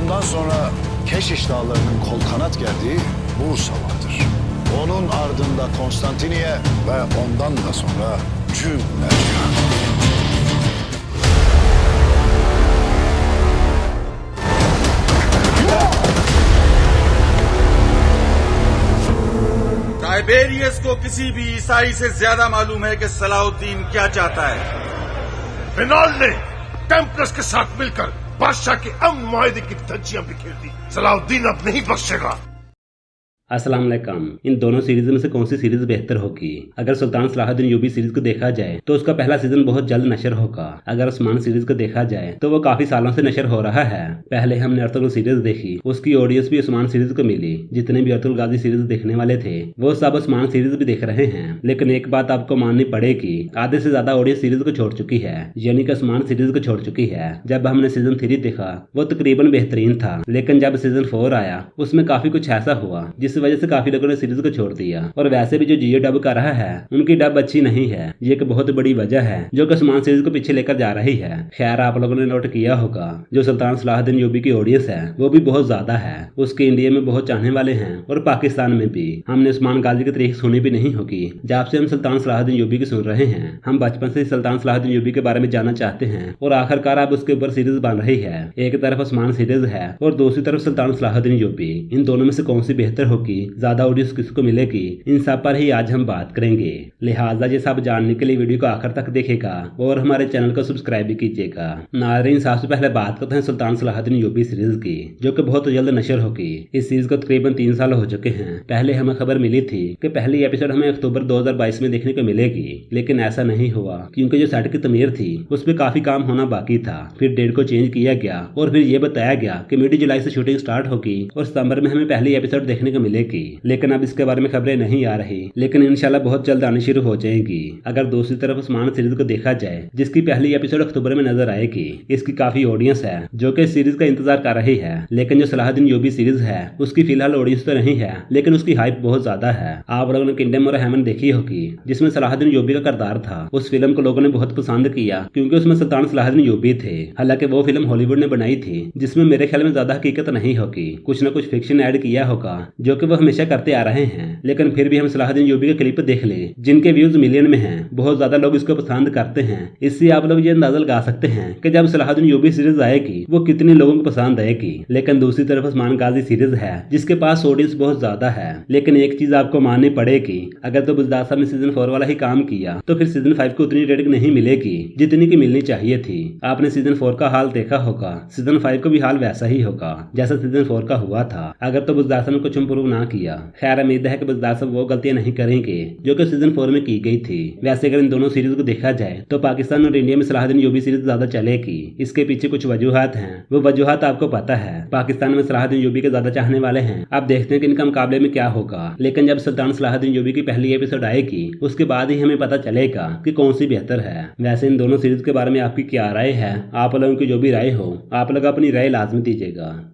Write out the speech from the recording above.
ondan sonra Keşiş Dağları'nın kol kanat gerdiği Bursa vardır. Onun ardında Konstantiniye ve ondan da sonra tüm Mercan. Tiberius को किसी भी ईसाई से ज्यादा मालूम है कि सलाउद्दीन क्या चाहता है। बिनॉल ने टेम्पलर्स के साथ मिलकर बादशाह के अमन मुआहदे की धज्जियां बिखेर दी। सलाउद्दीन अब नहीं बख्शेगा। अस्सलाम वालेकुम। इन दोनों सीरीज में से कौन सी सीरीज बेहतर होगी? अगर सुल्तान सलाहुद्दीन यूबी सीरीज को देखा जाए तो उसका पहला सीजन बहुत जल्द नशर होगा। अगर उस्मान सीरीज को देखा जाए तो वो काफी सालों से नशर हो रहा है। पहले हमने अर्तुगरुल सीरीज देखी, उसकी ऑडियंस भी उस्मान सीरीज को मिली। जितने भी अर्तुगरुल गाजी सीरीज देखने वाले थे वो सब उस्मान सीरीज भी देख रहे हैं। लेकिन एक बात आपको माननी पड़ेगी, आधे से ज्यादा ऑडियंस सीरीज को छोड़ चुकी है, यानी कि उस्मान सीरीज को छोड़ चुकी है। जब हमने सीजन 3 देखा वो तकरीबन बेहतरीन था, लेकिन जब सीजन 4 आया उसमें काफी कुछ ऐसा हुआ जिस वजह से काफी लोगों ने सीरीज को छोड़ दिया। और वैसे भी जो जियो डब कर रहा है उनकी डब अच्छी नहीं है, ये एक बहुत बड़ी वजह है जो कि उस्मान सीरीज को पीछे लेकर जा रही है। खैर, आप लोगों ने नोट किया होगा जो सुल्तान सलाहुद्दीन यूबी की ऑडियंस है वो भी बहुत ज्यादा है। उसके इंडिया में बहुत चाहने वाले हैं और पाकिस्तान में भी। हमने उस्मान गाजी की तारीख सुनी भी नहीं होगी जब से हम सुल्तान सलाहुद्दीन यूबी की सुन रहे हैं। हम बचपन से सुल्तान सलाहुद्दीन यूबी के बारे में जानना चाहते हैं और आखिरकार अब उसके ऊपर सीरीज बन रही है। एक तरफ उस्मान सीरीज है और दूसरी तरफ सुल्तान सलाहुद्दीन यूबी। इन दोनों में से कौन सी बेहतर होगी, ज्यादा ऑडियंस किसको मिलेगी, इन सब पर ही आज हम बात करेंगे। लिहाजा ये सब जानने के लिए वीडियो को आखिर तक देखेगा और हमारे चैनल को सब्सक्राइब भी कीजिएगा। नाज़रीन, सबसे पहले बात करते हैं सुल्तान सलाहुद्दीन यूबी सीरीज की, जो कि बहुत जल्द नशर होगी। इस सीरीज को तकरीबन 3 साल हो चुके हैं। पहले हमें खबर मिली थी कि पहली एपिसोड हमें अक्टूबर 2022 में देखने को मिलेगी, लेकिन ऐसा नहीं हुआ क्योंकि जो सेट की तमीर थी उस पर काफी काम होना बाकी था। फिर डेट को चेंज किया गया और फिर ये बताया गया कि मिड जुलाई से शूटिंग स्टार्ट होगी और सितंबर में हमें पहली एपिसोड देखने को मिलेगी। लेकिन अब इसके बारे में खबरें नहीं आ रही, लेकिन इंशाल्लाह बहुत जल्द आनी शुरू हो जाएगी। अगर दूसरी तरफ उस्मान सीरीज को देखा जाए जिसकी पहली एपिसोड अक्टूबर में नजर आएगी, इसकी काफी ऑडियंस है जो कि सीरीज का इंतजार कर रही है। लेकिन जो सलाहुद्दीन यूबी सीरीज है उसकी फिलहाल ऑडियंस तो नहीं है, लेकिन उसकी हाइप बहुत ज्यादा है। आप लोगों ने किंगडम और हेवन देखी होगी जिसमें सलाहुद्दीन यूबी का किरदार था। उस फिल्म को लोगों ने बहुत पसंद किया क्योंकि उसमें सुल्तान सलाहुद्दीन यूबी थे। हालांकि वो फिल्म हॉलीवुड ने बनाई थी जिसमें मेरे ख्याल में ज्यादा हकीकत नहीं होगी, कुछ न कुछ फिक्शन ऐड किया होगा जो कि वो हमेशा करते आ रहे हैं। लेकिन फिर भी हम सलाहुद्दीन यूबी के क्लिप देख ले जिनके व्यूज मिलियन में हैं, बहुत ज्यादा लोग इसको पसंद करते हैं। इससे आप लोग ये अंदाजा लगा सकते हैं कि जब सलाहुद्दीन यूबी सीरीज आएगी वो कितने लोगों को पसंद आएगी। लेकिन दूसरी तरफ उस्मान गाजी सीरीज है जिसके पास ऑडियंस बहुत ज्यादा है। लेकिन एक चीज आपको माननी पड़ेगी, अगर तो बुज़दार साहब ने सीजन 4 वाला ही काम किया तो फिर सीजन 5 को उतनी रेटिंग नहीं मिलेगी जितनी की मिलनी चाहिए थी। आपने सीजन 4 का हाल देखा होगा, सीजन 5 को भी हाल वैसा ही होगा जैसा सीजन 4 का हुआ था, अगर तो बुज़दार साहब ने कुछ इम्प्रूव ना किया। खैर, उम्मीद है कि बुज़दार साहब वो गलतियां नहीं करेंगे जो कि सीजन 4 में की गई थी। वैसे अगर इन दोनों सीरीज को देखा जाए तो पाकिस्तान और इंडिया में सलाहुद्दीन यूबी सीरीज ज्यादा चलेगी। इसके पीछे कुछ वजूहात हैं, वो वजूहात आपको पता है। पाकिस्तान में सलाहुद्दीन यूबी के ज्यादा चाहने वाले हैं। अब देखते हैं कि इनका मुकाबले में क्या होगा। लेकिन जब सुल्तान सलाहुद्दीन यूबी की पहली एपिसोड आएगी उसके बाद ही हमें पता चलेगा कि कौन सी बेहतर है। वैसे इन दोनों सीरीज के बारे में आपकी क्या राय है? आप लोगों की जो भी राय हो आप लोग अपनी राय लाजमी दीजिएगा।